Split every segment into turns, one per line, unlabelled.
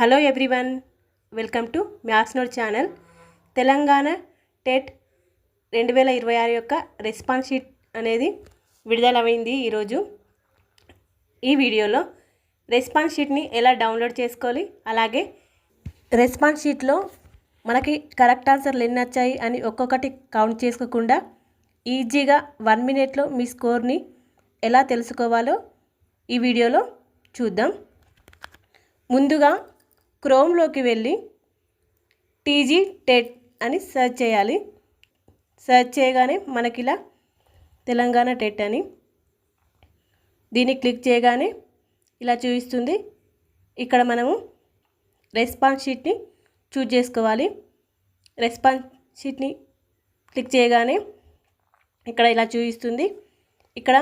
Hello everyone, welcome to maths note channel. Telangana TET 2026 యొక్క response sheet అనేది విడుదలైంది ఈరోజు. ఈ వీడియోలో రెస్పాన్స్ షీట్ని ఎలా డౌన్లోడ్ చేసుకోవాలి, అలాగే రెస్పాన్స్ షీట్లో మనకి కరెక్ట్ ఆన్సర్లు ఎన్ని వచ్చాయి అని ఒక్కొక్కటి కౌంట్ చేసుకోకుండా ఈజీగా 1 మినిట్లో మీ స్కోర్ని ఎలా తెలుసుకోవాలో ఈ వీడియోలో చూద్దాం. ముందుగా క్రోమ్లోకి వెళ్ళి టీజీ టెట్ అని సెర్చ్ చేయాలి. సెర్చ్ చేయగానే మనకి ఇలా తెలంగాణ టెట్ అని దీన్ని క్లిక్ చేయగానే ఇలా చూపిస్తుంది. ఇక్కడ మనము రెస్పాన్స్ షీట్ని చూజ్ చేసుకోవాలి. రెస్పాన్స్ షీట్ని క్లిక్ చేయగానే ఇక్కడ ఇలా చూపిస్తుంది. ఇక్కడ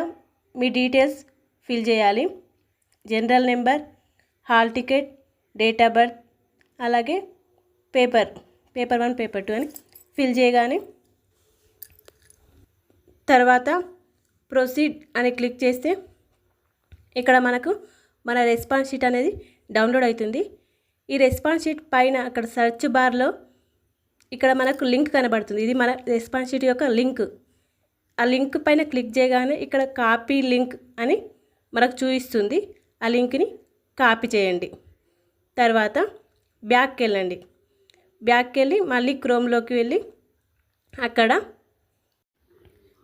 మీ డీటెయిల్స్ ఫిల్ చేయాలి. General number, hall ticket, date of birth, అలాగే పేపర్ 1, పేపర్ 2 అని ఫిల్ చేయగానే తర్వాత ప్రొసీడ్ అని క్లిక్ చేస్తే ఇక్కడ మనకు మన రెస్పాన్స్ షీట్ అనేది డౌన్లోడ్ అవుతుంది. ఈ రెస్పాన్స్ షీట్ పైన అక్కడ సెర్చ్ బార్లో ఇక్కడ మనకు లింక్ కనబడుతుంది. ఇది మన రెస్పాన్స్ షీట్ యొక్క లింక్. ఆ లింక్ పైన క్లిక్ చేయగానే ఇక్కడ కాపీ లింక్ అని మనకు చూపిస్తుంది. ఆ లింక్ని కాపీ చేయండి. తర్వాత బ్యాక్కి వెళ్ళండి. బ్యాక్కి వెళ్ళి మళ్ళీ క్రోమ్లోకి వెళ్ళి అక్కడ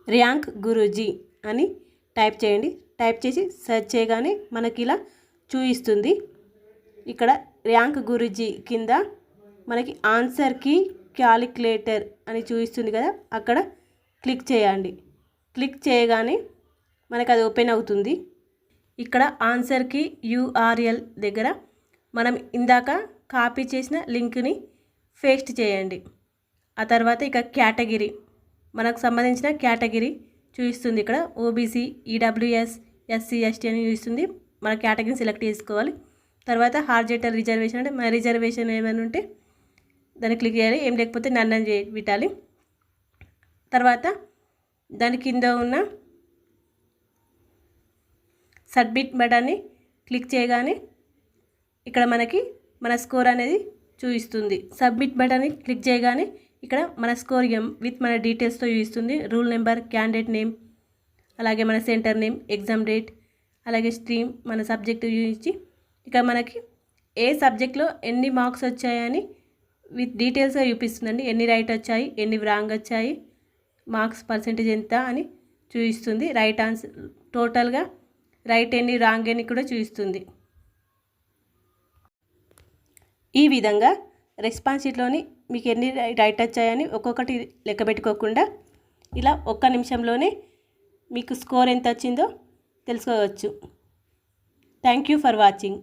ర్యాంక్ గురూజీ అని టైప్ చేయండి. టైప్ చేసి సెర్చ్ చేయగానే మనకి ఇలా చూపిస్తుంది. ఇక్కడ ర్యాంక్ గురూజీ కింద మనకి ఆన్సర్ కీ క్యాలిక్యులేటర్ అని చూపిస్తుంది కదా, అక్కడ క్లిక్ చేయండి. క్లిక్ చేయగానే మనకు అది ఓపెన్ అవుతుంది. ఇక్కడ ఆన్సర్ కీ URL దగ్గర మనం ఇందాక కాపీ చేసిన లింక్ని పేస్ట్ చేయండి. ఆ తర్వాత ఇక కేటగిరీ, మనకు సంబంధించిన కేటగిరీ చూపిస్తుంది. ఇక్కడ OBC, EWS, SC, ST అని చూపిస్తుంది. మన కేటగిరీని సెలెక్ట్ చేసుకోవాలి. తర్వాత హార్జెంటల్ రిజర్వేషన్ అంటే మన రిజర్వేషన్ ఏమైనా ఉంటే దాన్ని క్లిక్ చేయాలి. ఏం లేకపోతే నన్ను పెట్టాలి. తర్వాత దాని కింద ఉన్న సబ్మిట్ బటన్ని క్లిక్ చేయగానే ఇక్కడ మనకి మన స్కోర్ అనేది చూపిస్తుంది. సబ్మిట్ బటన్ని క్లిక్ చేయగానే ఇక్కడ మన స్కోర్ విత్ మన డీటెయిల్స్తో చూపిస్తుంది. రూల్ నెంబర్, క్యాండిడేట్ నేమ్, అలాగే మన సెంటర్ నేమ్, ఎగ్జామ్ డేట్, అలాగే స్ట్రీమ్, మన సబ్జెక్టు చూపించి ఇక్కడ మనకి ఏ సబ్జెక్ట్లో ఎన్ని మార్క్స్ వచ్చాయని విత్ డీటెయిల్స్గా చూపిస్తుందండి. ఎన్ని రైట్ వచ్చాయి, ఎన్ని రాంగ్ వచ్చాయి, మార్క్స్ పర్సెంటేజ్ ఎంత అని చూపిస్తుంది. రైట్ ఆన్సర్ టోటల్గా రైట్ ఎన్ని, రాంగ్ ఎన్ని కూడా చూపిస్తుంది. ఈ విధంగా రెస్పాన్స్ షీట్లోని మీకు ఎన్ని రైట్ వచ్చాయని ఒక్కొక్కటి లెక్క పెట్టుకోకుండా ఇలా 1 నిమిషంలోనే మీకు స్కోర్ ఎంత వచ్చిందో తెలుసుకోవచ్చు. Thank you for watching.